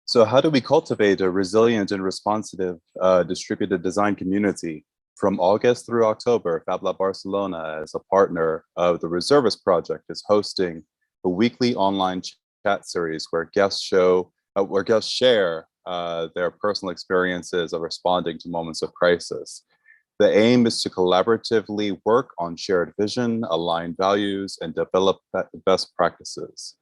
So how do we cultivate a resilient and responsive distributed design community? From August through October, Fab Lab Barcelona, as a partner of the Reservist project, is hosting a weekly online chat series where guests share their personal experiences of responding to moments of crisis. The aim is to collaboratively work on shared vision, align values, and develop best practices.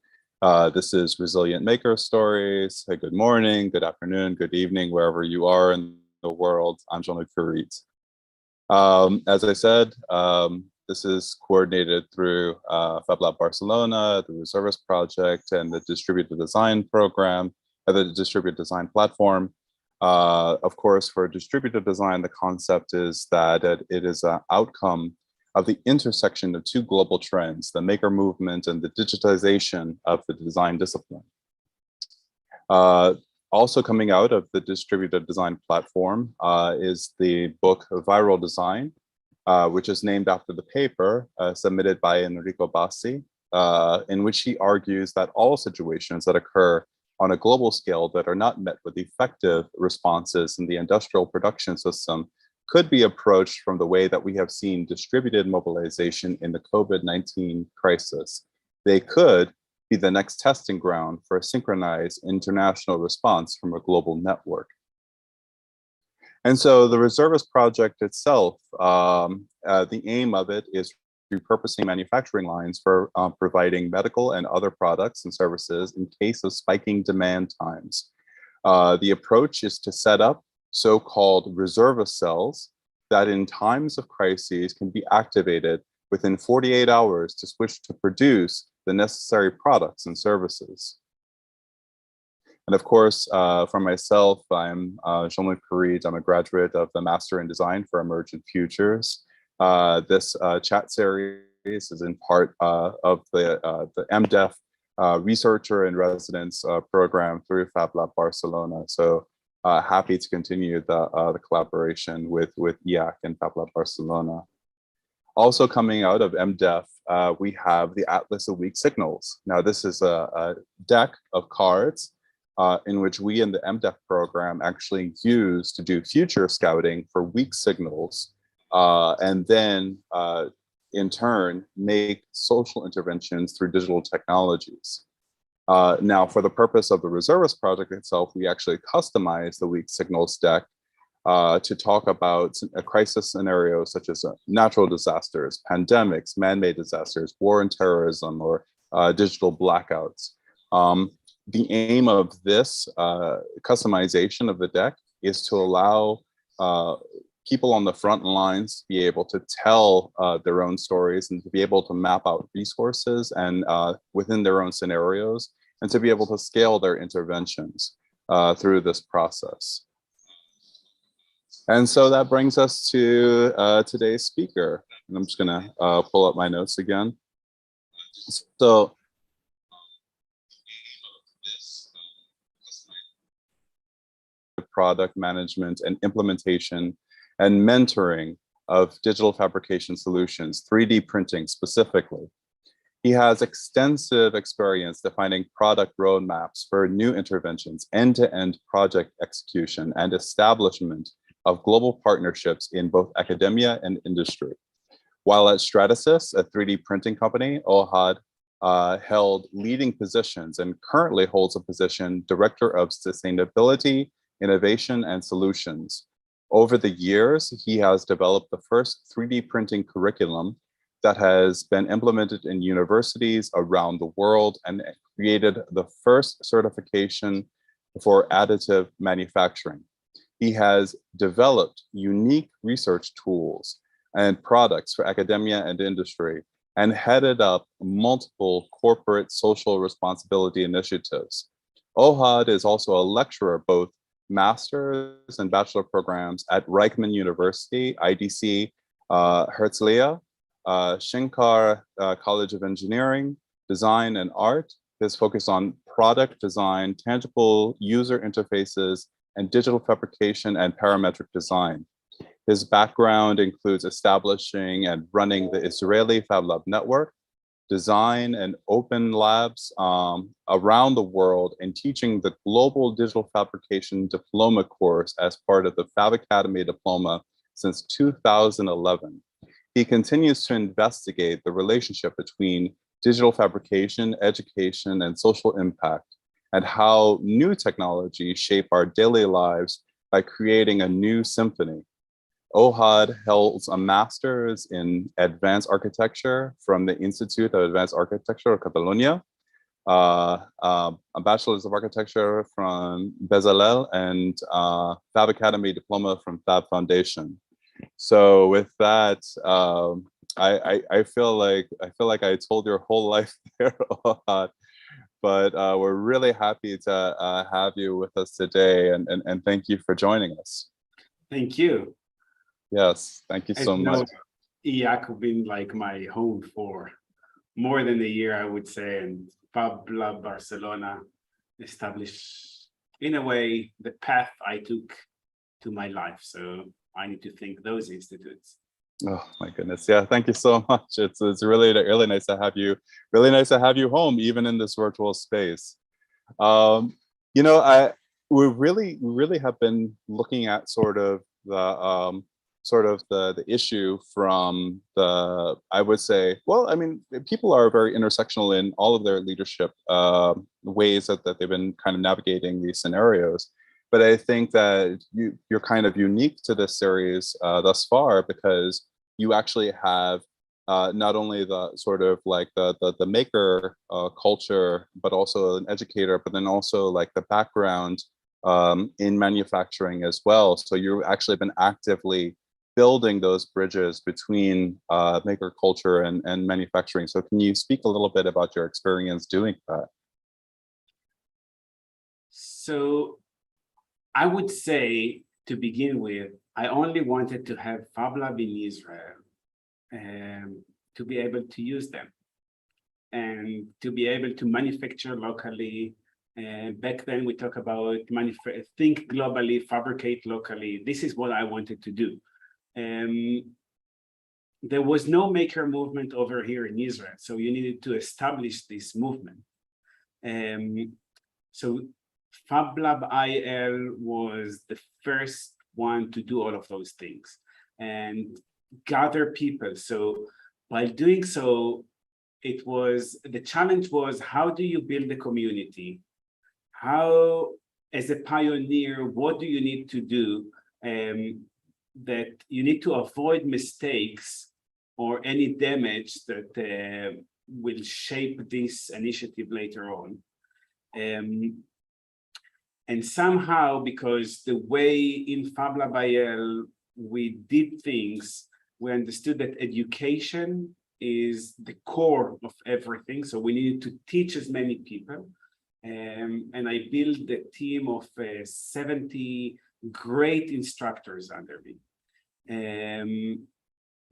This is Resilient Maker Stories. Good morning, good afternoon, good evening, wherever you are in the world. I'm Jean-Luc Farid. As I said, this is coordinated through Fab Lab Barcelona, the Reservist project, and the Distributed Design program, the Distributed Design platform. Of course, for distributed design, the concept is that it is an outcome of the intersection of two global trends, the maker movement and the digitization of the design discipline. Also coming out of the distributed design platform is the book Viral Design, which is named after the paper submitted by Enrico Bassi, in which he argues that all situations that occur on a global scale that are not met with effective responses in the industrial production system could be approached from the way that we have seen distributed mobilization in the COVID-19 crisis. They could be the next testing ground for a synchronized international response from a global network. And so the Reservist project itself, the aim of it is repurposing manufacturing lines for providing medical and other products and services in case of spiking demand times. The approach is to set up so-called reservist cells that in times of crises can be activated within 48 hours to switch to produce the necessary products and services. And of course, for myself, I'm Jean-Luc Farid. I'm a graduate of the Master in Design for Emergent Futures. This chat series is in part of the MDEF Researcher in Residence program through Fab Lab Barcelona. So happy to continue the collaboration with EAC and Fab Lab Barcelona. Also coming out of MDEF, we have the Atlas of Weak Signals. Now this is a deck of cards in which we in the MDEF program actually use to do future scouting for weak signals, and then in turn make social interventions through digital technologies. Now, for the purpose of the Reservist project itself, we actually customize the weak signals deck to talk about crisis scenarios such as natural disasters, pandemics, man-made disasters, war and terrorism, or digital blackouts. The aim of this customization of the deck is to allow people on the front lines to be able to tell their own stories and to be able to map out resources and within their own scenarios, and to be able to scale their interventions through this process. And so that brings us to today's speaker. And I'm just gonna pull up my notes again. So, product management and implementation and mentoring of digital fabrication solutions, 3D printing specifically. He has extensive experience defining product roadmaps for new interventions, end-to-end project execution, and establishment of global partnerships in both academia and industry. While at Stratasys, a 3D printing company, Ohad held leading positions and currently holds a position Director of Sustainability, Innovation, and Solutions. Over the years, he has developed the first 3D printing curriculum that has been implemented in universities around the world and created the first certification for additive manufacturing. He has developed unique research tools and products for academia and industry, and headed up multiple corporate social responsibility initiatives. Ohad is also a lecturer, both master's and bachelor programs at Reichman University, IDC, Herzliya, Shankar College of Engineering, Design and Art. His focus on product design, tangible user interfaces, and digital fabrication and parametric design. His background includes establishing and running the Israeli Fab Lab network, design and open labs around the world and teaching the Global Digital Fabrication Diploma course as part of the Fab Academy Diploma since 2011. He continues to investigate the relationship between digital fabrication, education, and social impact, and how new technologies shape our daily lives by creating a new symphony. Ohad holds a master's in advanced architecture from the Institute of Advanced Architecture of Catalonia, a bachelor's of architecture from Bezalel, and Fab Academy diploma from Fab Foundation. So with that, I feel like I told your whole life there, Ohad, but we're really happy to have you with us today, and thank you for joining us. Thank you. Yes, thank you so much. IAC has been like my home for more than a year, I would say, and Fab Lab Barcelona established, in a way, the path I took to my life. So I need to thank those institutes. Oh my goodness, yeah, thank you so much. It's really nice to have you. Really nice to have you home, even in this virtual space. You know, we really have been looking at sort of the issue from the, I would say, well, I mean, people are very intersectional in all of their leadership ways that they've been kind of navigating these scenarios. But I think that you're kind of unique to this series thus far, because you actually have not only the sort of like the maker culture, but also an educator, but then also like the background in manufacturing as well. So you've actually been actively building those bridges between maker culture and manufacturing. So can you speak a little bit about your experience doing that? So I would say, to begin with, I only wanted to have Fab Lab in Israel to be able to use them and to be able to manufacture locally. Back then we talk about think globally, fabricate locally. This is what I wanted to do. There was no maker movement over here in Israel, so you needed to establish this movement. So Fab Lab IL was the first one to do all of those things and gather people. So by doing so, the challenge was, how do you build a community? How, as a pioneer, what do you need to do that you need to avoid mistakes or any damage that will shape this initiative later on? And somehow, because the way in Fab Lab IL we did things, we understood that education is the core of everything. So we needed to teach as many people. And I built a team of 70 great instructors under me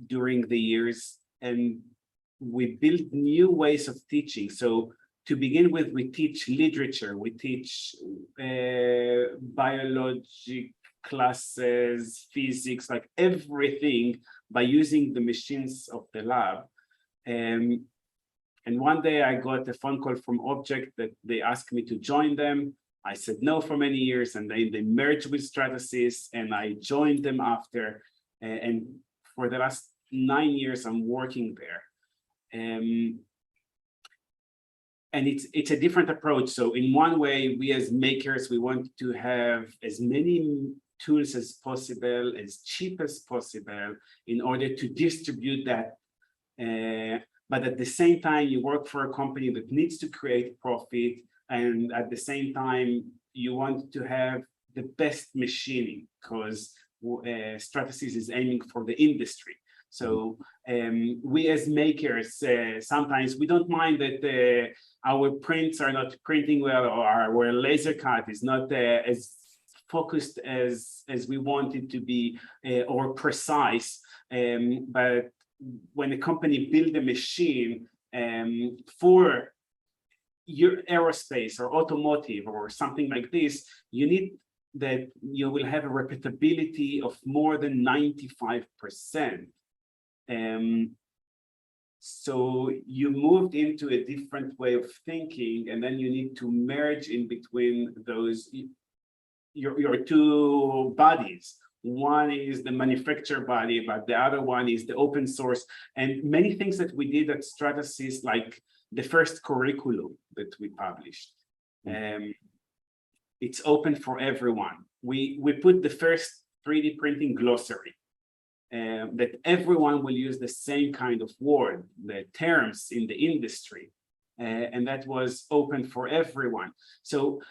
during the years. And we built new ways of teaching. So to begin with, we teach literature, we teach biology classes, physics, like everything by using the machines of the lab. And one day I got a phone call from Object that they asked me to join them. I said no for many years, and they merged with Stratasys, and I joined them after. And for the last 9 years, I'm working there. And it's a different approach. So in one way, we as makers, we want to have as many tools as possible, as cheap as possible, in order to distribute that. But at the same time, you work for a company that needs to create profit. And at the same time, you want to have the best machining, because Stratasys is aiming for the industry. So we as makers, sometimes we don't mind that our prints are not printing well, or our laser cut is not as focused as we want it to be, or precise. But when a company builds a machine for your aerospace or automotive or something like this, you need that you will have a repeatability of more than 95%. So you moved into a different way of thinking, and then you need to merge in between those, your two bodies. One is the manufacturer body, but the other one is the open source. And many things that we did at Stratasys, like the first curriculum that we published, it's open for everyone. We put the first 3D printing glossary. That everyone will use the same kind of word, the terms in the industry, and that was open for everyone. So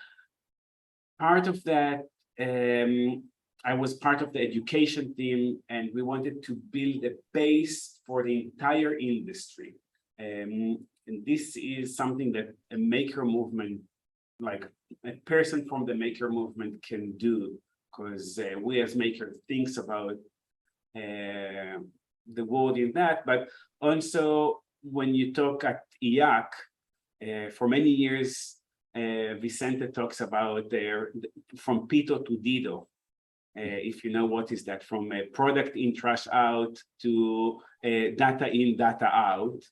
part of that, I was part of the education team, and we wanted to build a base for the entire industry. And this is something that a maker movement, like a person from the maker movement, can do, because we as makers thinks about the word in that, but also when you talk at IAC, for many years, Vicente talks about from Pito to Dido. If you know what is that, from product in, trash out to data in, data out.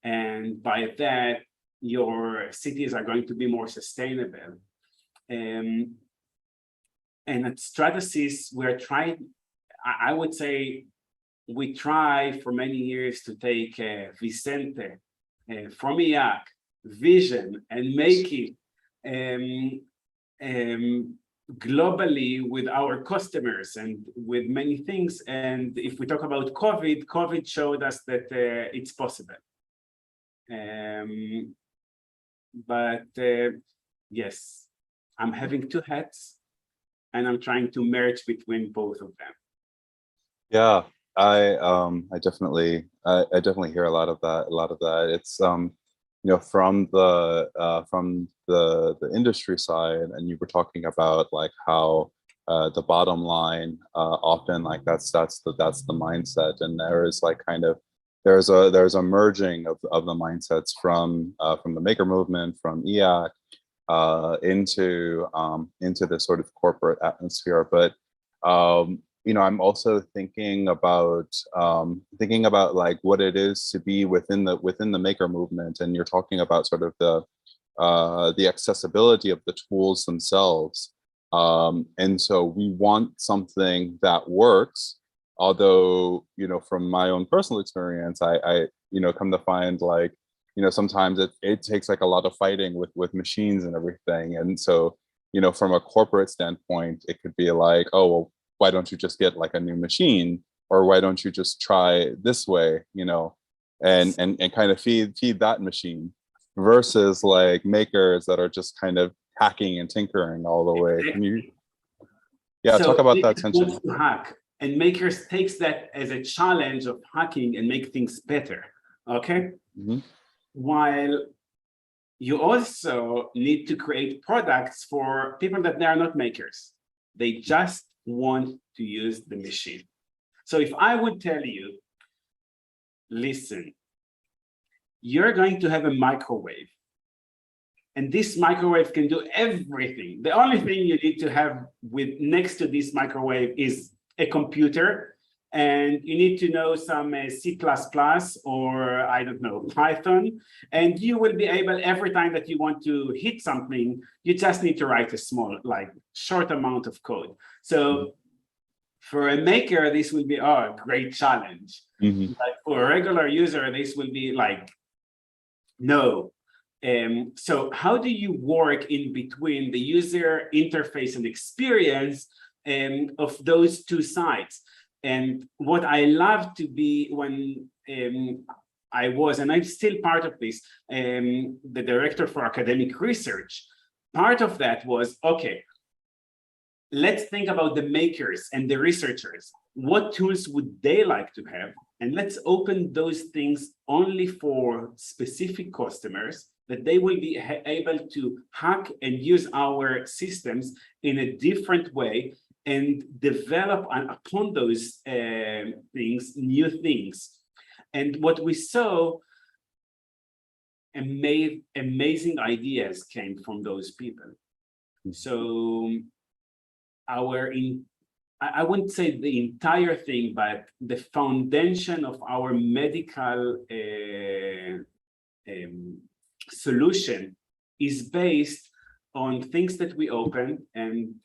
And by that, your cities are going to be more sustainable. And at Stratasys, we're trying, I would say we try for many years to take Vicente from IAC vision and make it globally with our customers and with many things. And if we talk about COVID showed us that it's possible. But yes, I'm having two hats, and I'm trying to merge between both of them. Yeah, I definitely hear a lot of that. It's you know, from the industry side, and you were talking about like how the bottom line often, like that's the mindset, and there is like kind of there's a merging of the mindsets from the maker movement, from IAC into this sort of corporate atmosphere. But you know, I'm also thinking about like what it is to be within the maker movement, and you're talking about sort of the accessibility of the tools themselves. And so we want something that works, although, you know, from my own personal experience, I you know, come to find like, you know, sometimes it takes like a lot of fighting with machines and everything. And so, you know, from a corporate standpoint, it could be like, oh, well, why don't you just get like a new machine, or why don't you just try this way, you know, and kind of feed that machine, versus like makers that are just kind of hacking and tinkering all the way. Can you, yeah, talk about that tension? To hack, and makers takes that as a challenge of hacking and make things better. Okay. Mm-hmm. While you also need to create products for people that they are not makers. They just want to use the machine. So if I would tell you, listen, you're going to have a microwave, and this microwave can do everything. The only thing you need to have with next to this microwave is a computer, and you need to know some C++ or I don't know, Python, and you will be able, every time that you want to hit something, you just need to write a small, like short amount of code. So for a maker, this will be a great challenge. Mm-hmm. But for a regular user, this will be like, no. So how do you work in between the user interface and experience of those two sides? And what I love to be when I was, and I'm still part of this, the director for academic research, part of that was, okay, let's think about the makers and the researchers. What tools would they like to have? And let's open those things only for specific customers, that they will be able to hack and use our systems in a different way and develop upon those things, new things. And what we saw, amazing ideas came from those people. So I wouldn't say the entire thing, but the foundation of our medical solution is based on things that we open. And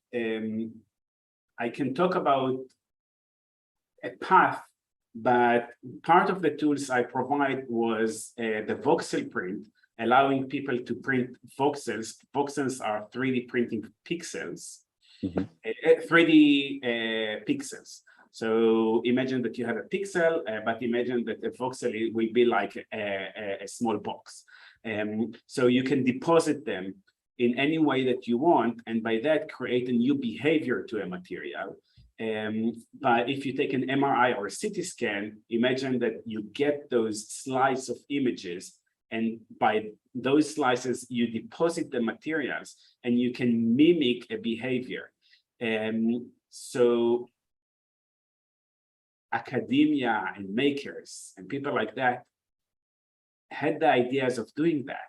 I can talk about a path, but part of the tools I provide was the Voxel Print, allowing people to print voxels. Voxels are 3D printing pixels. 3D pixels. So imagine that you have a pixel, but imagine that a voxel will be like a small box. So you can deposit them in any way that you want, and by that create a new behavior to a material. But if you take an MRI or a CT scan, imagine that you get those slices of images, and by those slices, you deposit the materials and you can mimic a behavior. So academia and makers and people like that had the ideas of doing that,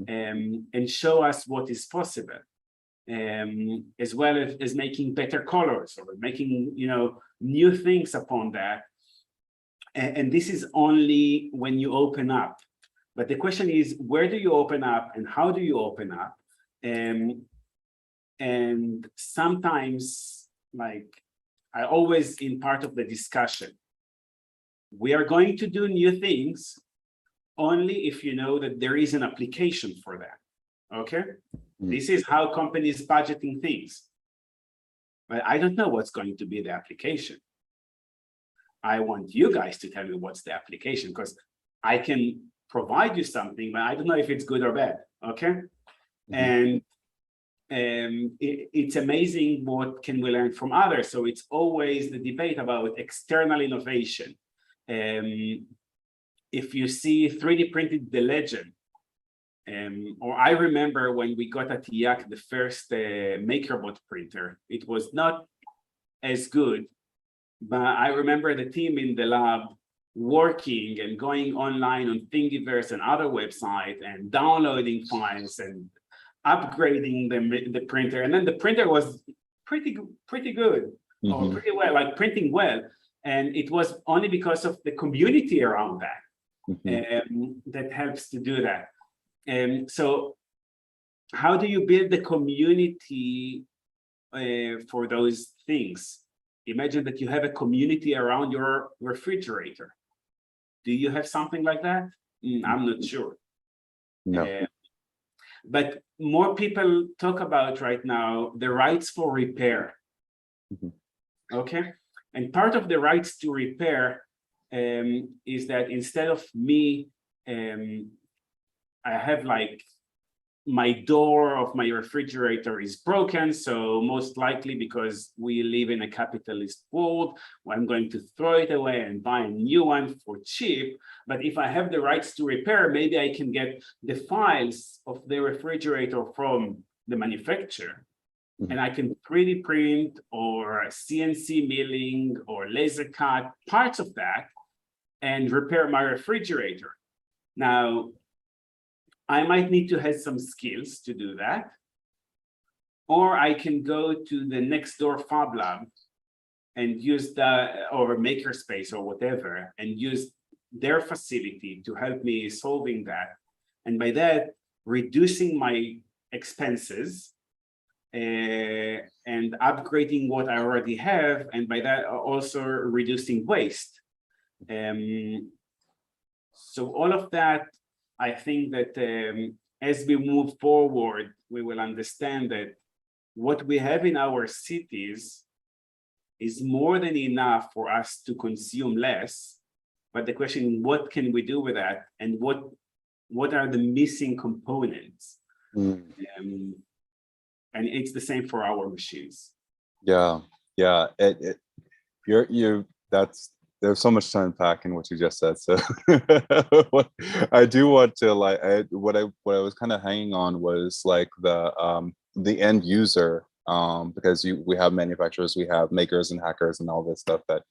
and show us what is possible, as well as making better colors or making, you know, new things upon that. And this is only when you open up. But the question is, where do you open up and how do you open up? And sometimes, like I always in part of the discussion, we are going to do new things only if you know that there is an application for that. Okay? This is how companies budgeting things. But I don't know what's going to be the application. I want you guys to tell me what's the application, because I can provide you something, but I don't know if it's good or bad. Okay? And it's amazing what can we learn from others. So it's always the debate about external innovation. If you see 3D printed the legend, or I remember when we got at IAC the first MakerBot printer, it was not as good, but I remember the team in the lab working and going online on Thingiverse and other websites and downloading files and upgrading the printer. And then the printer was pretty good, or pretty well, like printing well. And it was only because of the community around that that helps to do that. So how do you build the community for those things? Imagine that you have a community around your refrigerator. Do you have something like that? I'm not sure. No. But more people talk about right now the rights for repair. Okay? And part of the rights to repair is that instead of me, I have like my door of my refrigerator is broken, so most likely because we live in a capitalist world, I'm going to throw it away and buy a new one for cheap. But if I have the rights to repair, maybe I can get the files of the refrigerator from the manufacturer, and I can 3D print or CNC milling or laser cut parts of that and repair my refrigerator. Now, I might need to have some skills to do that, or I can go to the next door Fab Lab and use or Makerspace or whatever, and use their facility to help me solving that. And by that, reducing my expenses and upgrading what I already have, and by that also reducing waste. So all of that, I think that as we move forward, we will understand that what we have in our cities is more than enough for us to consume less. But the question, what can we do with that? And what are the missing components? And it's the same for our machines. Yeah. There's so much to unpack in what you just said. So I do want to what I was kind of hanging on was like the end user, because we have manufacturers, we have makers and hackers and all this stuff that,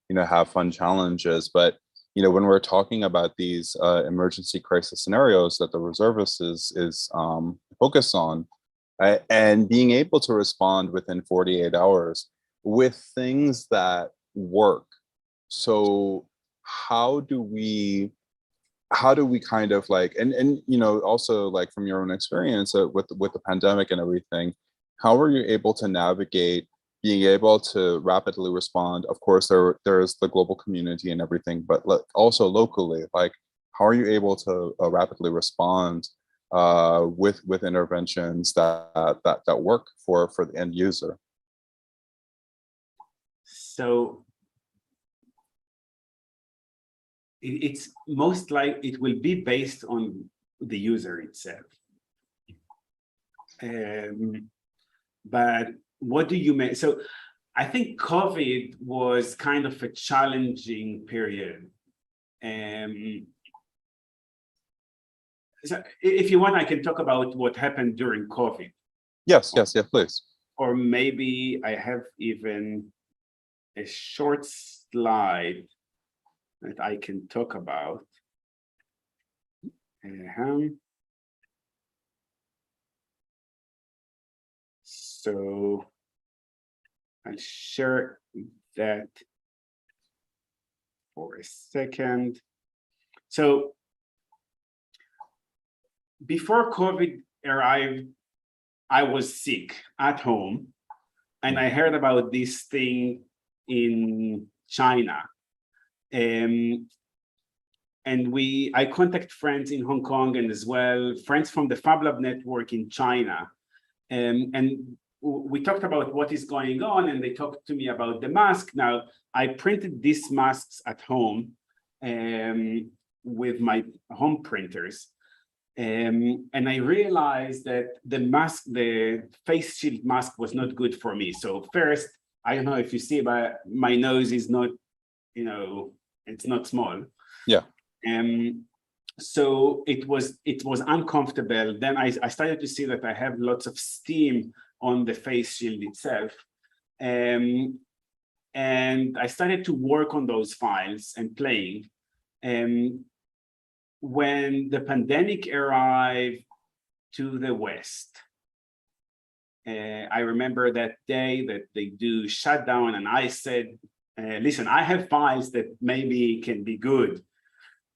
you know, have fun challenges. But, you know, when we're talking about these emergency crisis scenarios that the Reservist is focused on, and being able to respond within 48 hours, with things that work. So how do we kind of like, and you know, also like from your own experience with the pandemic and everything, how were you able to navigate being able to rapidly respond? Of course, there's the global community and everything, but also locally, like how are you able to rapidly respond with interventions that work for the end user? So it's most like it will be based on the user itself. But what do you make? So I think COVID was kind of a challenging period. So if you want, I can talk about what happened during COVID. Yes, please. Or maybe I have even a short slide that I can talk about. So I'll share that for a second. So before COVID arrived, I was sick at home, and I heard about this thing in China. And I contact friends in Hong Kong and as well friends from the Fab Lab network in China. And we talked about what is going on, and they talked to me about the mask. Now, I printed these masks at home with my home printers. And I realized that the face shield mask was not good for me. So first, I don't know if you see, but my nose is not, you know, it's not small. Yeah. So it was uncomfortable. Then I started to see that I have lots of steam on the face shield itself. And I started to work on those files and playing. When the pandemic arrived to the West, I remember that day that they do shutdown, and I said, listen, I have files that maybe can be good.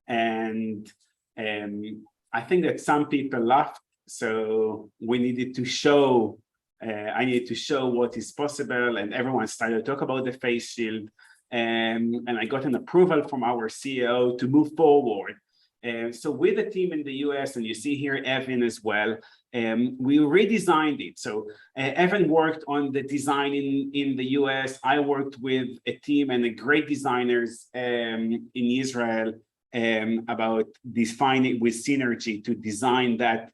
And I think that some people laughed, so we needed to show, I needed to show what is possible, and everyone started to talk about the face shield. And I got an approval from our CEO to move forward. So with the team in the US, and you see here Evan as well, we redesigned it. So Evan worked on the design in the US. I worked with a team and a great designers in Israel about defining with synergy to design that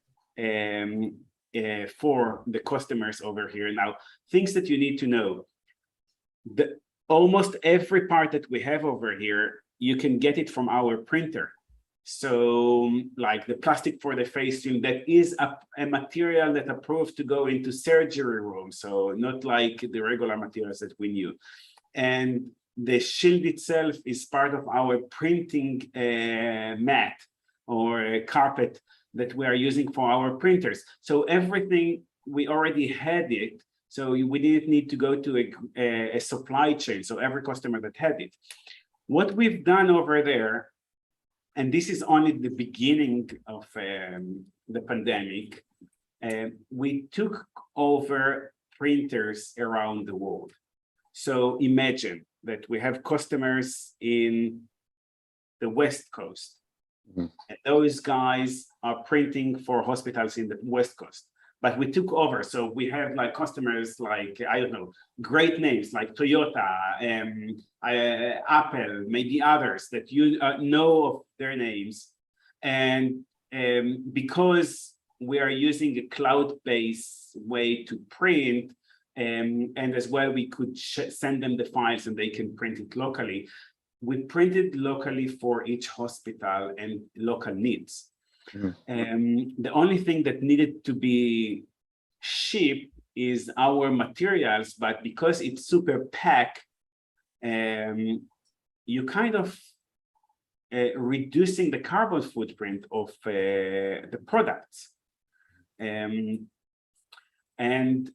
for the customers over here. Now, things that you need to know. Almost every part that we have over here, you can get it from our printer. So like the plastic for the face shield, that is a material that approved to go into surgery room. So not like the regular materials that we knew. And the shield itself is part of our printing mat or carpet that we are using for our printers. So everything, we already had it. So we didn't need to go to a supply chain. So every customer that had it. What we've done over there, and this is only the beginning of the pandemic, we took over printers around the world. So imagine that we have customers in the West Coast. Mm-hmm. And those guys are printing for hospitals in the West Coast. But we took over. So we have like customers like, I don't know, great names like Toyota, Apple, maybe others that you know of their names. And because we are using a cloud-based way to print, and as well, we could send them the files and they can print it locally. We printed locally for each hospital and local needs. Mm-hmm. The only thing that needed to be shipped is our materials, but because it's super packed, you kind of reducing the carbon footprint of the products. And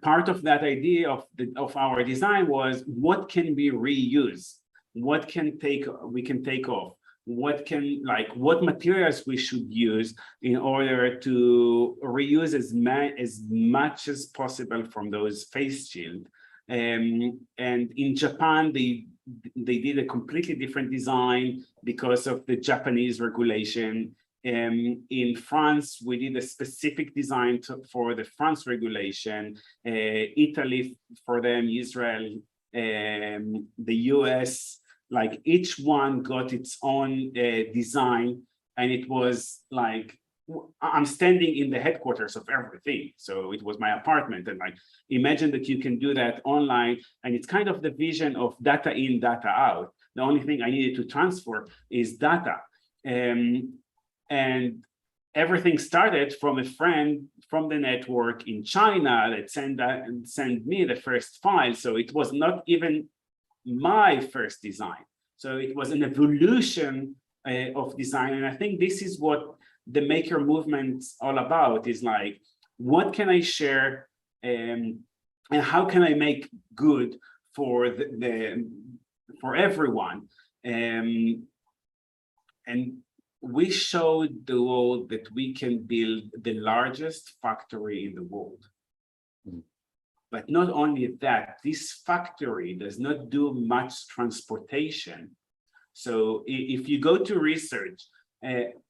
part of that idea of our design was what can we reuse, what we can take off, what materials we should use in order to reuse as much as possible from those face shield. And in Japan, they did a completely different design because of the Japanese regulation. In France, we did a specific design for the France regulation, Italy for them, Israel, the US, like each one got its own design. And it was like, I'm standing in the headquarters of everything. So it was my apartment. And like, imagine that you can do that online. And it's kind of the vision of data in, data out. The only thing I needed to transfer is data. And everything started from a friend from the network in China that sent me the first file. So it was not even my first design. So it was an evolution of design. And I think this is what the maker movement's all about, is like, what can I share and how can I make good for for everyone? And we showed the world that we can build the largest factory in the world. But not only that, this factory does not do much transportation. So if you go to research,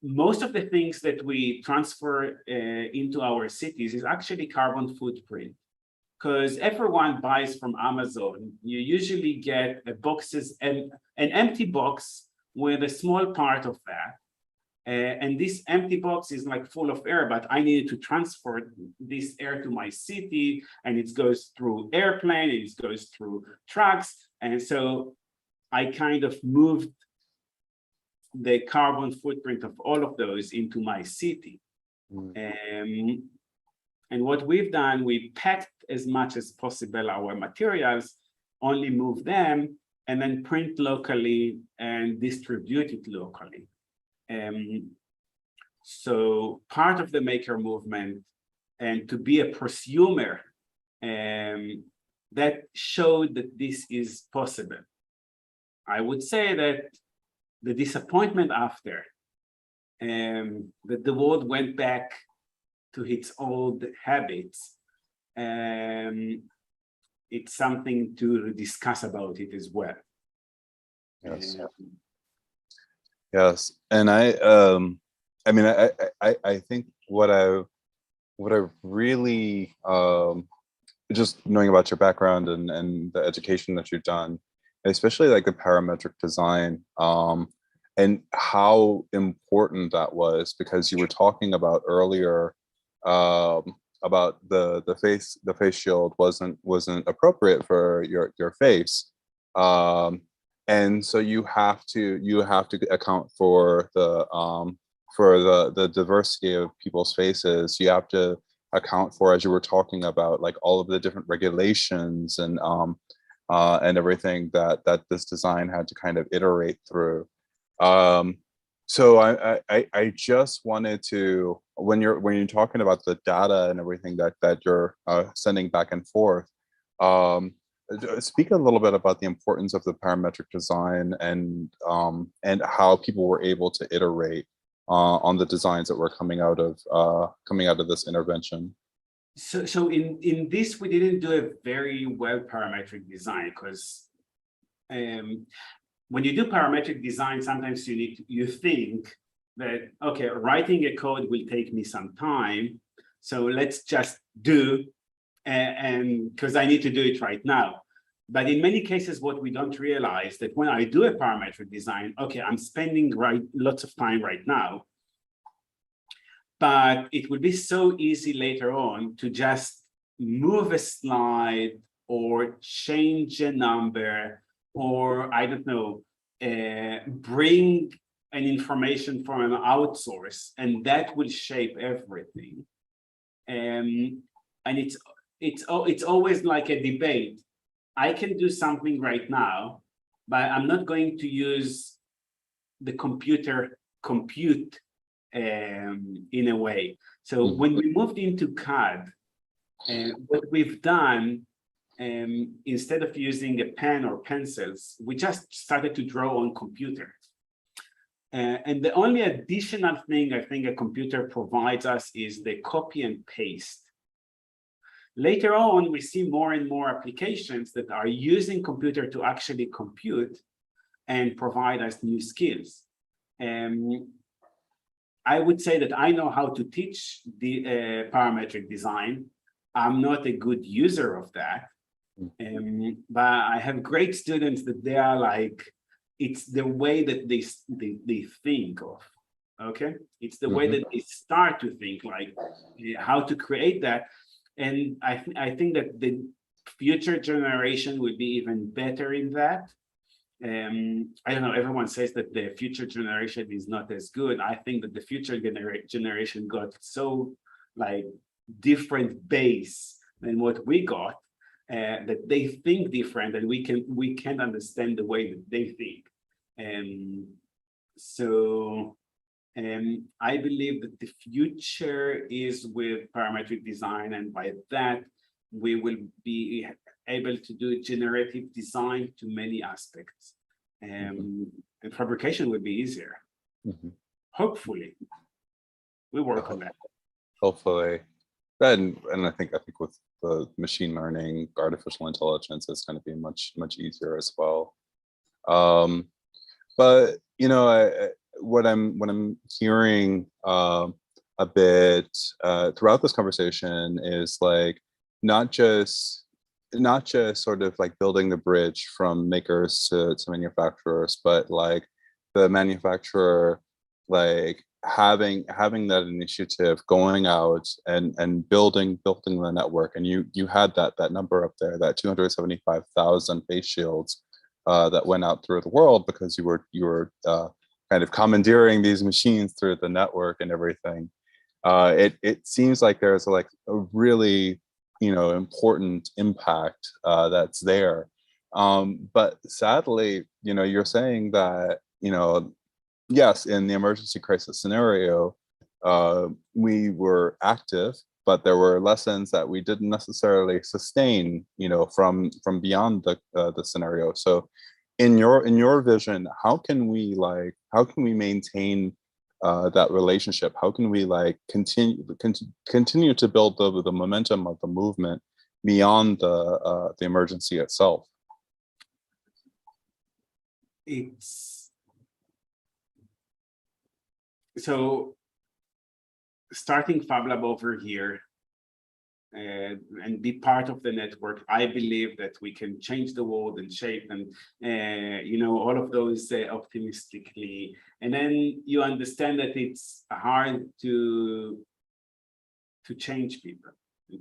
most of the things that we transfer into our cities is actually carbon footprint. Because everyone buys from Amazon, you usually get an empty box with a small part of that. And this empty box is like full of air, but I needed to transfer this air to my city, and it goes through airplane, it goes through trucks. And so I kind of moved the carbon footprint of all of those into my city. And what we've done, we packed as much as possible our materials, only move them, and then print locally and distribute it locally. So part of the maker movement, and to be a prosumer, that showed that this is possible. I would say that the disappointment after, that the world went back to its old habits, it's something to discuss about it as well. Yes. Yes, and I mean, I think what I really just knowing about your background and the education that you've done, especially like the parametric design, and how important that was, because you were talking about earlier about the face shield wasn't appropriate for your face. And so you have to account for the diversity of people's faces. You have to account for, as you were talking about, like all of the different regulations and everything that this design had to kind of iterate through. So I just wanted to, when you're talking about the data and everything that you're sending back and forth, speak a little bit about the importance of the parametric design and how people were able to iterate on the designs that were coming out of this intervention. So in this, we didn't do a very well parametric design, because when you do parametric design, sometimes you think that, okay, writing a code will take me some time, so let's just do, and because I need to do it right now. But in many cases, what we don't realize that when I do a parametric design, okay, I'm spending lots of time right now, but it would be so easy later on to just move a slide or change a number, or I don't know, bring an information from an outsource, and that will shape everything. And it's always like a debate. I can do something right now, but I'm not going to use the compute in a way. So when we moved into CAD, What we've done, instead of using a pen or pencils, we just started to draw on computer. And the only additional thing I think a computer provides us is the copy and paste. Later on, we see more and more applications that are using computer to actually compute and provide us new skills. I would say that I know how to teach the parametric design. I'm not a good user of that, but I have great students that they are like, it's the way that they think of, okay? It's the way that they start to think, like how to create that. And I think that the future generation will be even better in that. I don't know, everyone says that the future generation is not as good. I think that the future generation got so like different base than what we got, that they think different, and we can understand the way that they think. So I believe that the future is with parametric design, and by that we will be able to do generative design to many aspects, and fabrication will be easier. Hopefully, we work on that. Hopefully, and I think with the machine learning, artificial intelligence, it's going to be much easier as well. But you know, what I'm hearing a bit throughout this conversation is like not just sort of like building the bridge from makers to manufacturers, but like the manufacturer like having that initiative, going out and building the network. And you had that number up there, that 275,000 face shields that went out through the world because you were kind of commandeering these machines through the network and everything. It seems like there's like a really, you know, important impact that's there. But sadly, you know, you're saying that, you know, yes, in the emergency crisis scenario, we were active, but there were lessons that we didn't necessarily sustain, you know, from beyond the scenario. So in your vision, how can we maintain that relationship? How can we like continue to build the momentum of the movement beyond the emergency itself? It's so starting Fab Lab over here and be part of the network. I believe that we can change the world and shape and you know, all of those optimistically. And then you understand that it's hard to change people.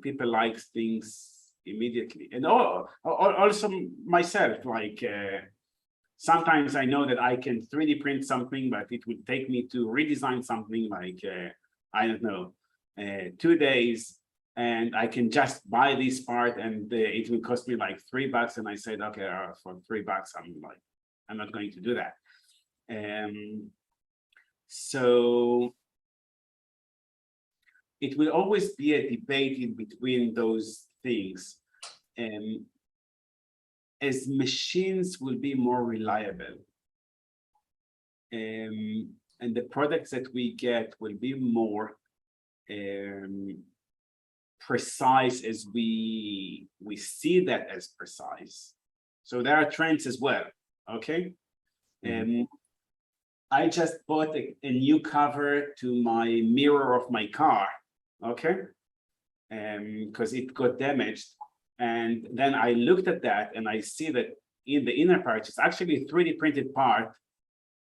People like things immediately, and also myself, like sometimes I know that I can 3D print something, but it would take me to redesign something like I don't know, 2 days, and I can just buy this part and it will cost me like $3. And I said, okay, for $3, I'm not going to do that. So it will always be a debate in between those things. As machines will be more reliable, and the products that we get will be more precise as we see that as precise. So there are trends as well, okay? I just bought a new cover to my mirror of my car, okay? Because it got damaged. And then I looked at that and I see that in the inner part, it's actually a 3D printed part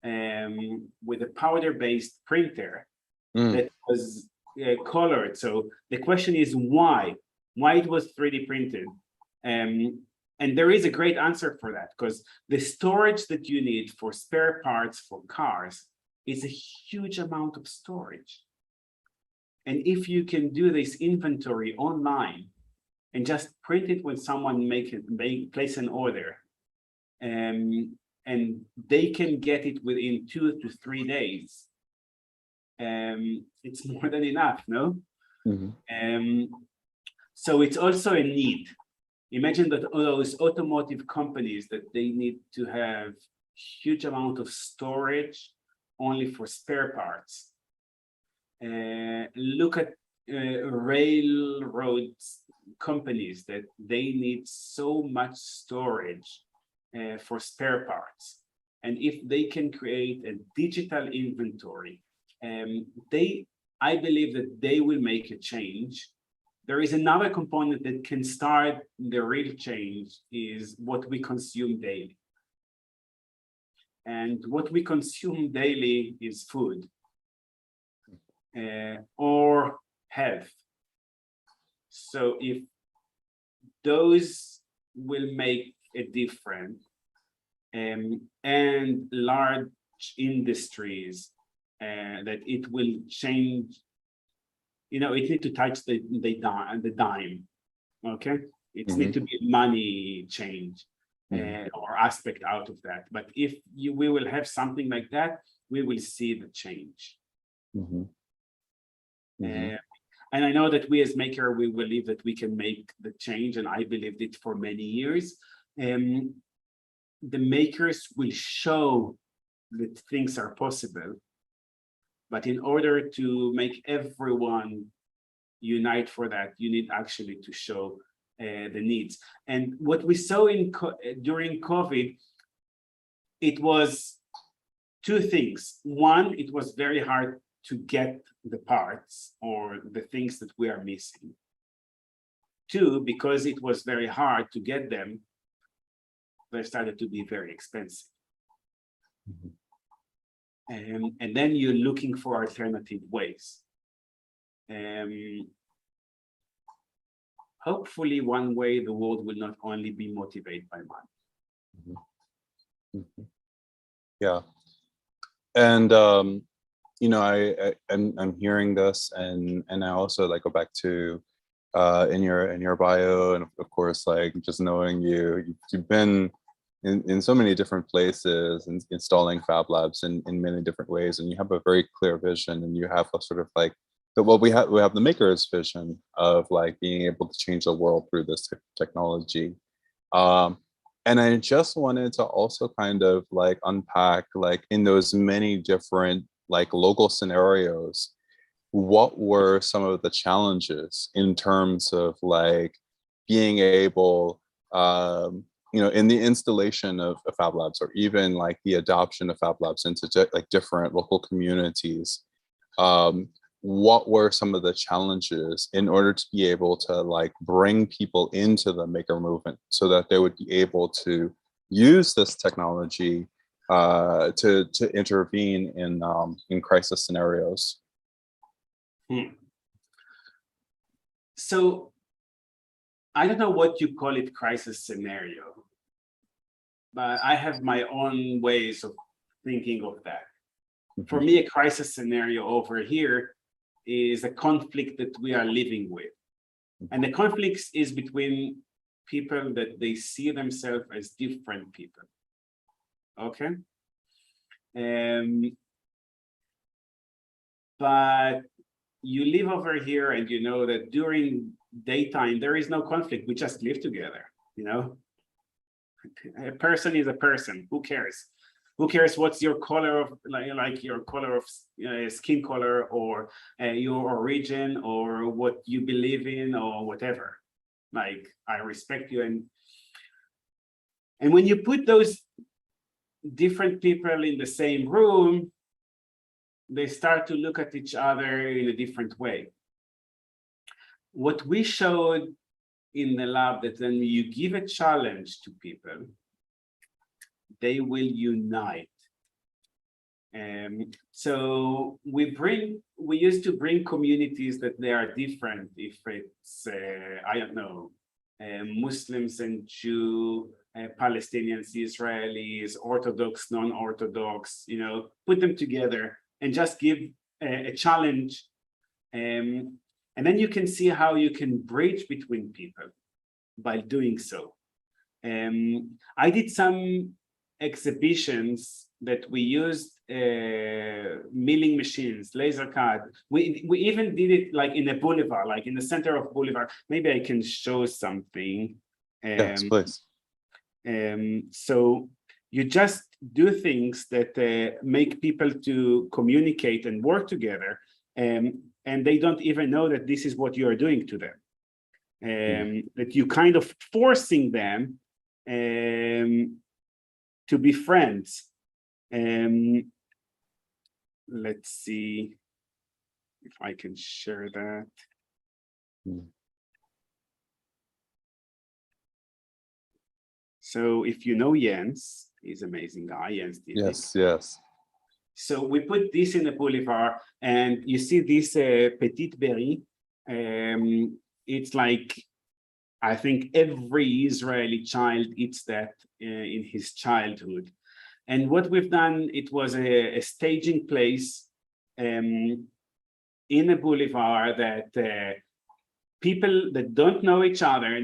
with a powder-based printer that was colored. So the question is why it was 3D printed. And there is a great answer for that, because the storage that you need for spare parts for cars is a huge amount of storage. And if you can do this inventory online and just print it when someone place an order, and they can get it within 2 to 3 days, it's more than enough, no? So it's also a need. Imagine that all those automotive companies that they need to have huge amount of storage only for spare parts. Look at railroad companies that they need so much storage for spare parts. And if they can create a digital inventory, I believe that they will make a change. There is another component that can start the real change is what we consume daily. And what we consume daily is food or health. So if those will make a difference, and large industries that it will change, you know, it need to touch the dime, okay? It need to be money change or aspect out of that. But if we will have something like that, we will see the change. And I know that we as maker, we believe that we can make the change, and I believed it for many years. The makers will show that things are possible, but in order to make everyone unite for that, you need actually to show the needs. And what we saw during COVID, it was two things. One, it was very hard to get the parts or the things that we are missing. Two, because it was very hard to get them, they started to be very expensive. And then you're looking for alternative ways. Hopefully one way the world will not only be motivated by money. Yeah. And you know, I'm hearing this, and I also like go back to in your bio, and of course, like just knowing you've been in so many different places and installing Fab Labs in many different ways, and you have a very clear vision, and you have a sort of like we have the maker's vision of like being able to change the world through this technology. And I just wanted to also kind of like unpack, like in those many different like local scenarios, what were some of the challenges in terms of like being able, you know, in the installation of Fab Labs, or even like the adoption of Fab Labs into like different local communities? What were some of the challenges in order to be able to like bring people into the maker movement so that they would be able to use this technology to intervene in crisis scenarios? So I don't know what you call it, crisis scenario, but I have my own ways of thinking of that. For me, a crisis scenario over here is a conflict that we are living with. And the conflict is between people that they see themselves as different people. Okay? But you live over here and you know that during daytime, there is no conflict. We just live together, you know? A person is a person. Who cares? Who cares what's your color of, like your color of skin color, or your origin, or what you believe in, or whatever. Like, I respect you. And when you put those different people in the same room, they start to look at each other in a different way. What we showed in the lab, that when you give a challenge to people, they will unite. So we used to bring communities that they are different. If it's, I don't know, Muslims and Jew, Palestinians, Israelis, Orthodox, non-Orthodox, you know, put them together and just give a challenge. And then you can see how you can bridge between people by doing so. I did some exhibitions that we used milling machines, laser cut. We even did it like in a boulevard, like in the center of boulevard. Maybe I can show something. Yes, please. So you just do things that make people to communicate and work together, and they don't even know that this is what you are doing to them. That you kind of forcing them to be friends. Let's see if I can share that. So if you know Jens, he's an amazing guy, Jens did it. Yes. So we put this in the boulevard, and you see this petite berry. It's like, I think every Israeli child eats that in his childhood. And what we've done, it was a staging place in a boulevard that people that don't know each other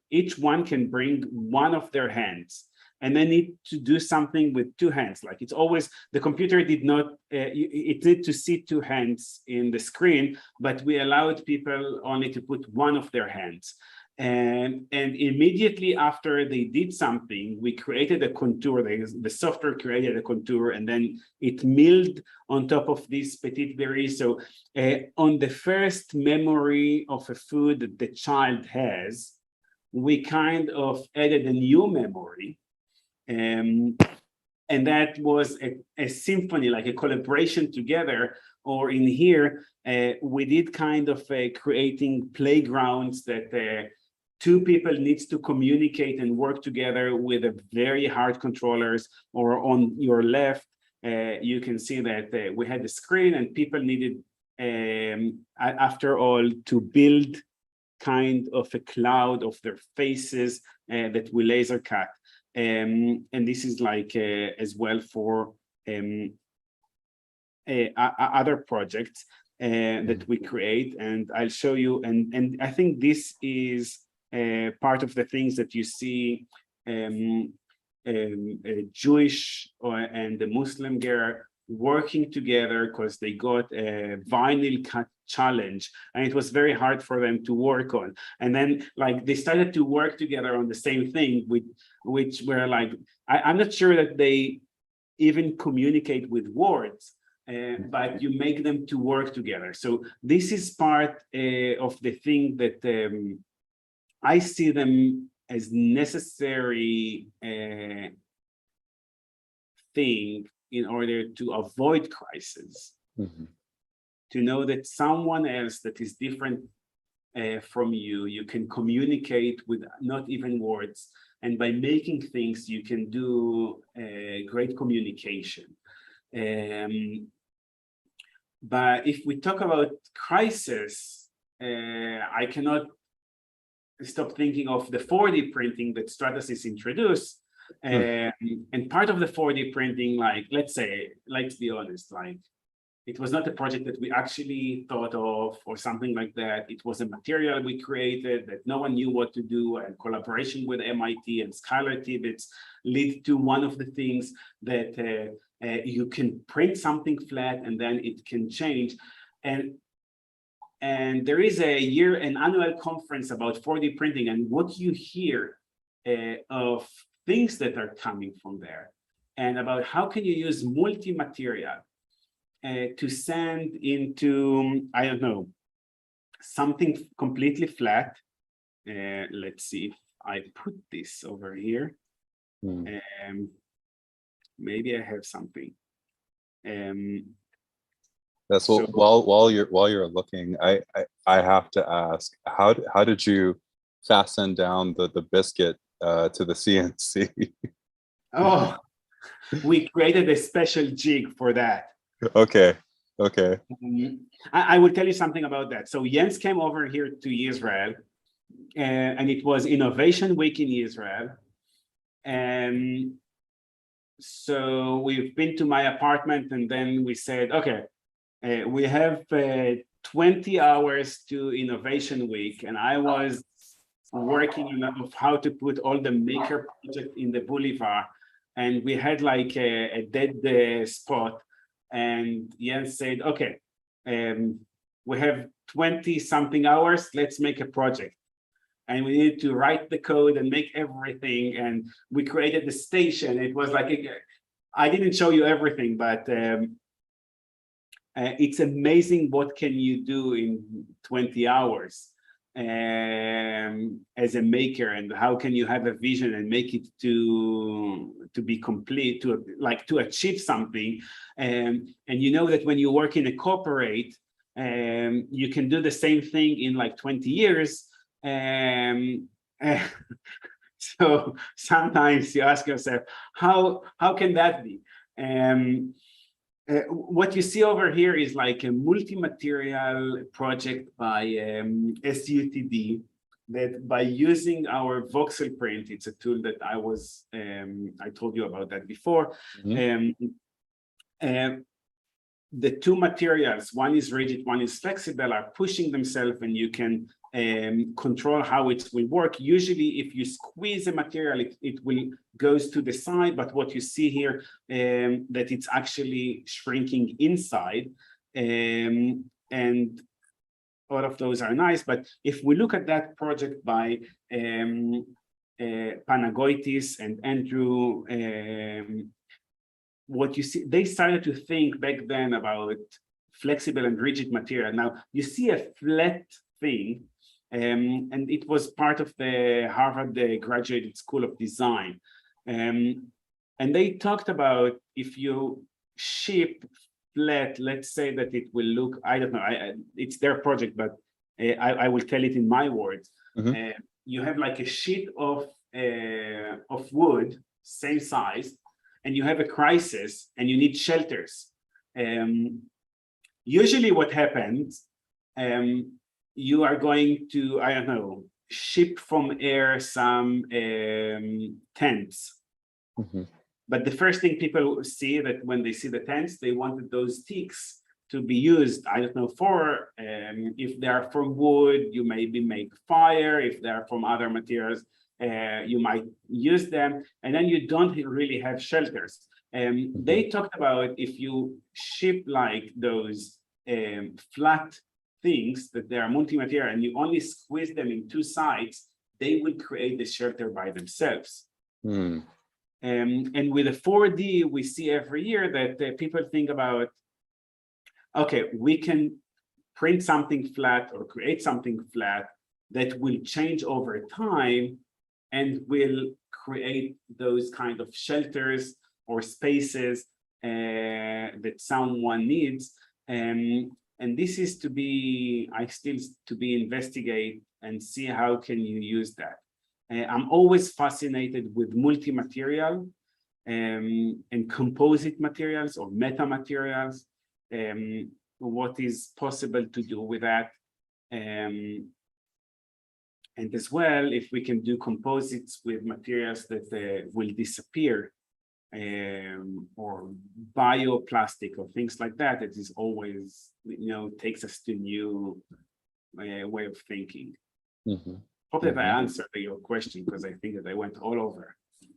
each one can bring one of their hands, and they need to do something with two hands. Like it's always, the computer did not, it did to see two hands in the screen, but we allowed people only to put one of their hands. And immediately after they did something, we created a contour. The software created a contour, and then it milled on top of this petite berry. So on the first memory of a food that the child has, we kind of added a new memory. And that was a symphony, like a collaboration together. Or in here, we did kind of creating playgrounds that two people needs to communicate and work together with a very hard controllers. Or on your left, you can see that we had a screen, and people needed, after all, to build kind of a cloud of their faces that we laser cut. And this is like as well for other projects that we create, and I'll show you. And I think this is part of the things that you see Jewish and the Muslim girl working together because they got a vinyl cut challenge, and it was very hard for them to work on. And then like they started to work together on the same thing, which were like, I'm not sure that they even communicate with words, but you make them to work together. So this is part of the thing that I see them as necessary thing in order to avoid crisis. To know that someone else that is different from you can communicate with not even words, and by making things you can do great communication. But if we talk about crisis, I cannot stop thinking of the 4D printing that Stratasys introduced. And part of the 4D printing, like, let's be honest, like, it was not a project that we actually thought of or something like that. It was a material we created that no one knew what to do, and collaboration with MIT and Skylar Tibbets lead to one of the things that you can print something flat and then it can change. And there is an annual conference about 4D printing, and what you hear of things that are coming from there, and about how can you use multi-material to send into, I don't know, something completely flat. Let's see if I put this over here. Maybe I have something. That's what. So, while you're looking, I have to ask, how did you fasten down the biscuit to the CNC? Oh, we created a special jig for that. Okay. I will tell you something about that. So Jens came over here to Israel, and it was Innovation Week in Israel. And so we've been to my apartment, and then we said, okay, we have 20 hours to Innovation Week, and I was working on how to put all the maker project in the boulevard. and we had like a dead spot, and Jens said, okay, we have 20 something hours, let's make a project. And we needed to write the code and make everything, and we created the station. It was like, I didn't show you everything, but it's amazing what can you do in 20 hours as a maker, and how can you have a vision and make it to be complete, to achieve something. And you know that when you work in a corporate, you can do the same thing in like 20 years. So sometimes you ask yourself, how can that be? What you see over here is like a multi-material project by SUTD, that by using our Voxel Print, it's a tool that I told you about that before. The two materials, one is rigid, one is flexible, are pushing themselves, and you can control how it will work. Usually, if you squeeze a material, it will goes to the side, but what you see here, that it's actually shrinking inside, and all of those are nice. But if we look at that project by Panagoitis and Andrew, what you see, they started to think back then about flexible and rigid material. Now you see a flat thing, and it was part of the Harvard Graduate School of Design. And they talked about, if you ship flat, let's say that it will look, I don't know, it's their project, but I will tell it in my words. You have like a sheet of wood, same size, and you have a crisis and you need shelters. Usually what happens, you are going to, I don't know, ship from air some tents. But the first thing people see, that when they see the tents, they wanted those sticks to be used, I don't know, for, if they are from wood, you maybe make fire. If they are from other materials, you might use them, and then you don't really have shelters. They talked about, if you ship like those flat things that they are multi-material and you only squeeze them in two sides, they will create the shelter by themselves. And with a 4D, we see every year that people think about, okay, we can print something flat or create something flat that will change over time and will create those kind of shelters or spaces that someone needs. And this is to be, to be investigate and see how can you use that. I'm always fascinated with multi-material and composite materials or meta materials, what is possible to do with that. And as well, if we can do composites with materials that will disappear, or bioplastic or things like that, it is always, takes us to new way of thinking. Hope that I answered your question, because I think that I went all over.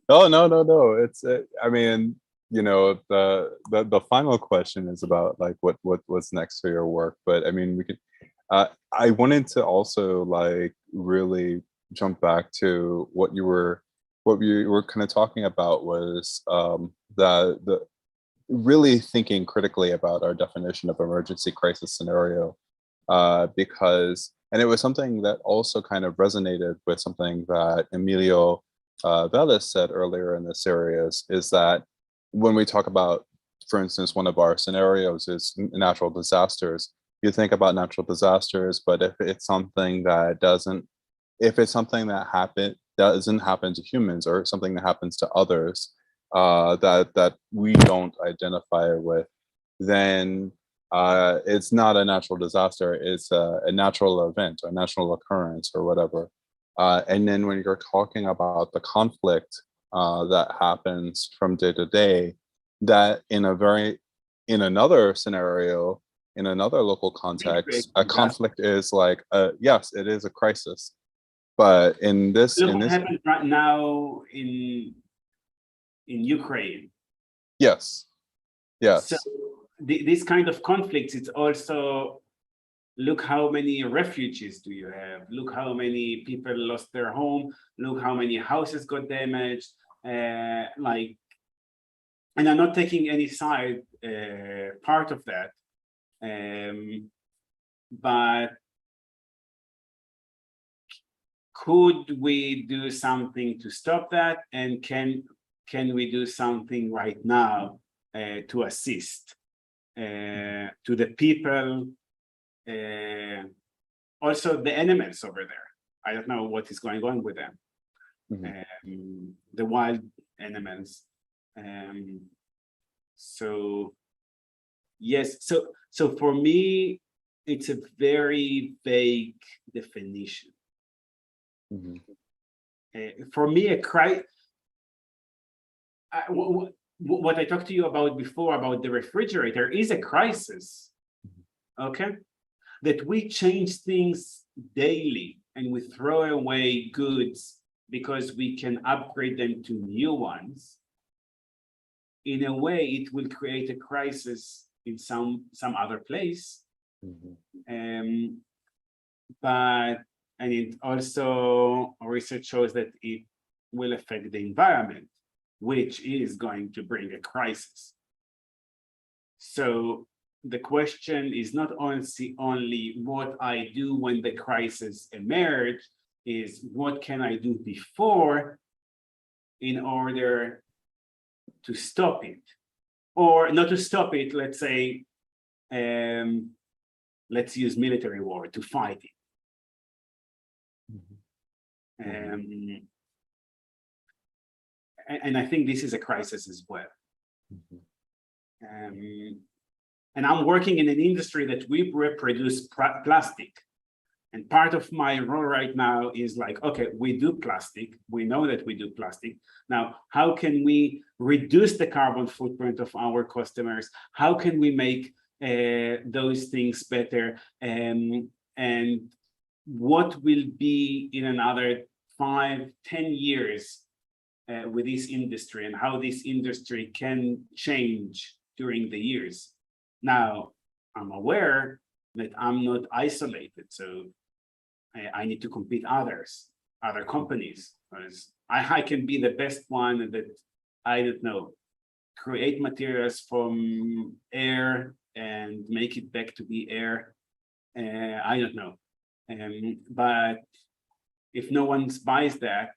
Oh, no. It's, I mean, the final question is about like what's next for your work. But I mean, we could, I wanted to also like really jump back to what you were kind of talking about, was the really thinking critically about our definition of emergency crisis scenario, because, and it was something that also kind of resonated with something that Emilio Velez said earlier in the series, is that when we talk about, for instance, one of our scenarios is natural disasters, you think about natural disasters, but if it's something that doesn't happen to humans, or something that happens to others that we don't identify with, then it's not a natural disaster, it's a natural event, a natural occurrence, or whatever. And then when you're talking about the conflict that happens from day to day, that in another scenario, in another local context, a conflict is like, yes, it is a crisis. But in this, Look what happens right now in in Ukraine. Yes. Yes. So this kind of conflicts, it's also, look how many refugees do you have? Look how many people lost their home. Look how many houses got damaged. Like, and I'm not taking any side part of that. But could we do something to stop that? And can we do something right now to assist to the people, also the animals over there? I don't know what is going on with them, the wild animals. So yes, so for me, it's a very vague definition. For me, what I talked to you about before about the refrigerator is a crisis, okay? That we change things daily and we throw away goods because we can upgrade them to new ones. In a way, it will create a crisis in some other place. But, and it also, research shows that it will affect the environment, which is going to bring a crisis. So the question is not only what I do when the crisis emerge, is what can I do before in order to stop it, or not to stop it, let's say, let's use military war to fight it. And I think this is a crisis as well. And I'm working in an industry that we produce plastic. And part of my role right now is like, okay, we do plastic. We know that we do plastic. Now, how can we reduce the carbon footprint of our customers? How can we make those things better? And what will be in another 5-10 years with this industry, and how this industry can change during the years? Now, I'm aware that I'm not isolated, so I need to compete other companies. Because I can be the best one that, I don't know, create materials from air and make it back to be air. I don't know. But if no one buys that,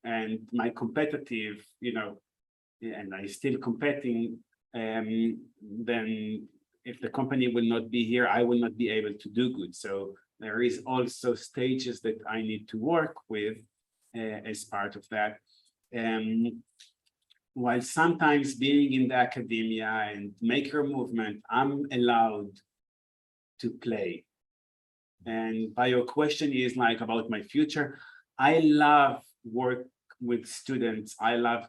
and my competitive, and I still competing, then if the company will not be here, I will not be able to do good. So there is also stages that I need to work with as part of that. While sometimes being in the academia and maker movement, I'm allowed to play. And by your question is like about my future, I love work with students. I love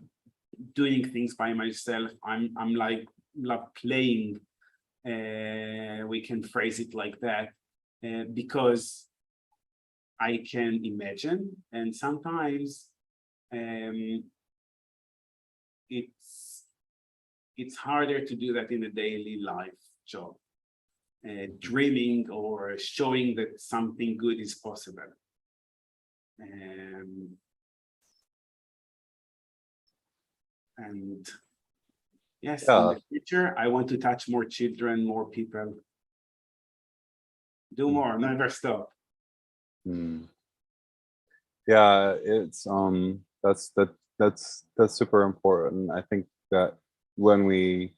doing things by myself. I'm like love playing. We can phrase it like that, because I can imagine, and sometimes it's harder to do that in a daily life job, dreaming or showing that something good is possible. And yes, in the future, I want to touch more children, more people. Do more, never stop. Yeah, it's that's super important. I think that when we're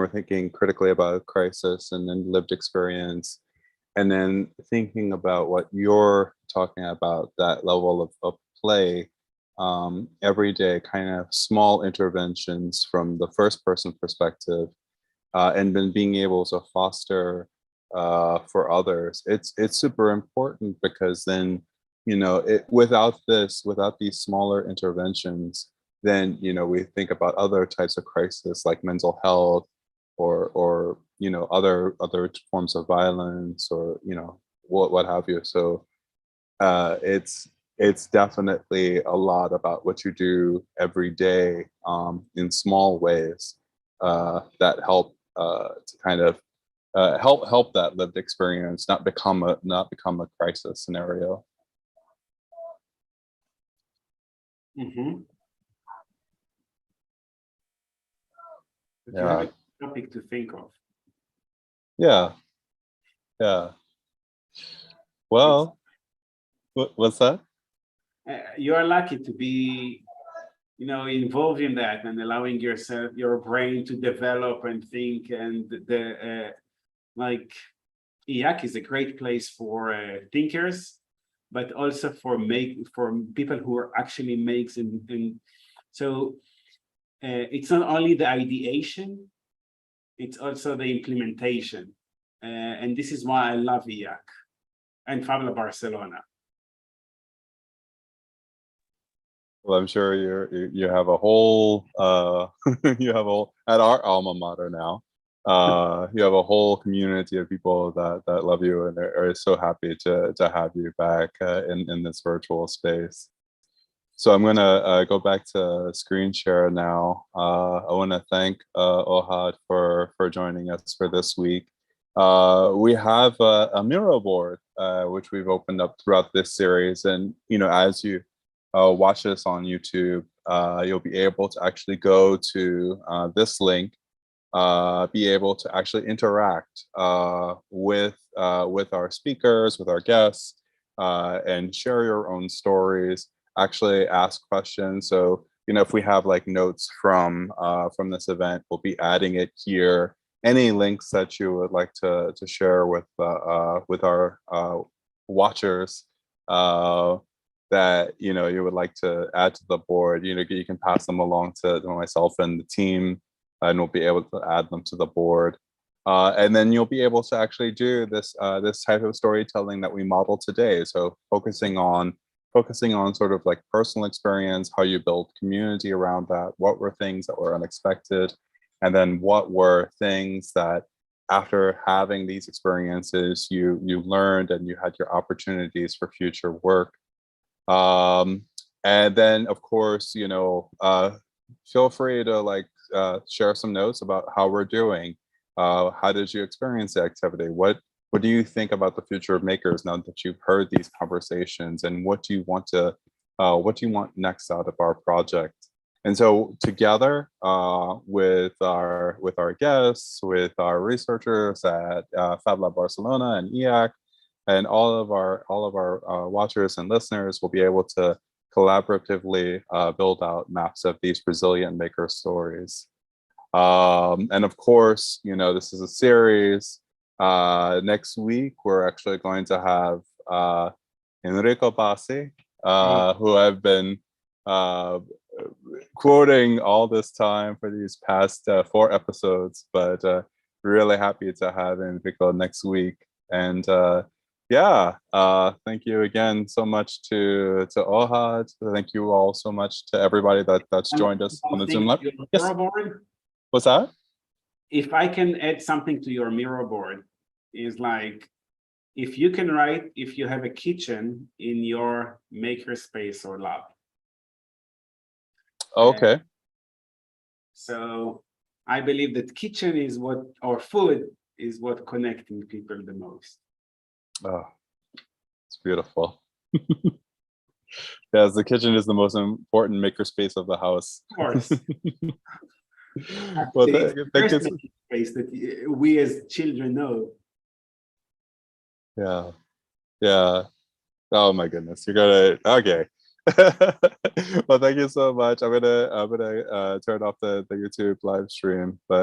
thinking critically about crisis and then lived experience, and then thinking about what you're talking about, that level of play, everyday kind of small interventions from the first person perspective, and then being able to foster for others, it's super important, because then without these smaller interventions, then we think about other types of crisis like mental health, or other forms of violence, or what have you. So it's it's definitely a lot about what you do every day in small ways that help to kind of help that lived experience not become a crisis scenario. Mhm. But you have Yeah, a topic to think of. yeah, yeah. It's Well, what's that? you are lucky to be, involved in that and allowing yourself, your brain to develop and think. And like IAC is a great place for thinkers, but also for people who are actually makes and so it's not only the ideation, it's also the implementation. And this is why I love IAC and Fab Lab Barcelona. Well, I'm sure you have a whole you have a whole at our alma mater now. You have a whole community of people that love you and are so happy to have you back in this virtual space. So I'm gonna go back to screen share now. I want to thank Ohad for joining us for this week. We have a mural board which we've opened up throughout this series, and as you watch this on YouTube, you'll be able to actually go to this link, be able to actually interact with our speakers, with our guests, and share your own stories. Actually, ask questions. So if we have like notes from this event, we'll be adding it here. Any links that you would like to share with our watchers. That you would like to add to the board, you can pass them along to myself and the team, and we'll be able to add them to the board. And then you'll be able to actually do this type of storytelling that we model today. So focusing on sort of like personal experience, how you build community around that, what were things that were unexpected, and then what were things that after having these experiences you learned and you had your opportunities for future work. And then of course, feel free to like share some notes about how we're doing. How did you experience the activity? What do you think about the future of makers now that you've heard these conversations, and what do you want next out of our project? And so together with our guests, with our researchers at Fab Lab Barcelona and EAC, and all of our watchers and listeners will be able to collaboratively build out maps of these resilient maker stories. And of course, this is a series. Next week, we're actually going to have Enrico Bassi, who I've been quoting all this time for these past 4 episodes, but really happy to have Enrico next week. And yeah, thank you again so much to Ohad. Thank you all so much to everybody that's joined us on the Zoom Live. Yes. Board, what's that? If I can add something to your mirror board, is like, if you can write, if you have a kitchen in your makerspace or lab. Okay. So I believe that kitchen is what, or food is what connecting people the most. Oh, it's beautiful. Yes, the kitchen is the most important makerspace of the house. Of course. Well, thank you. Space that we as children know. Yeah. Yeah. Oh my goodness. You're gonna okay. Well, thank you so much. I'm gonna turn off the YouTube live stream, but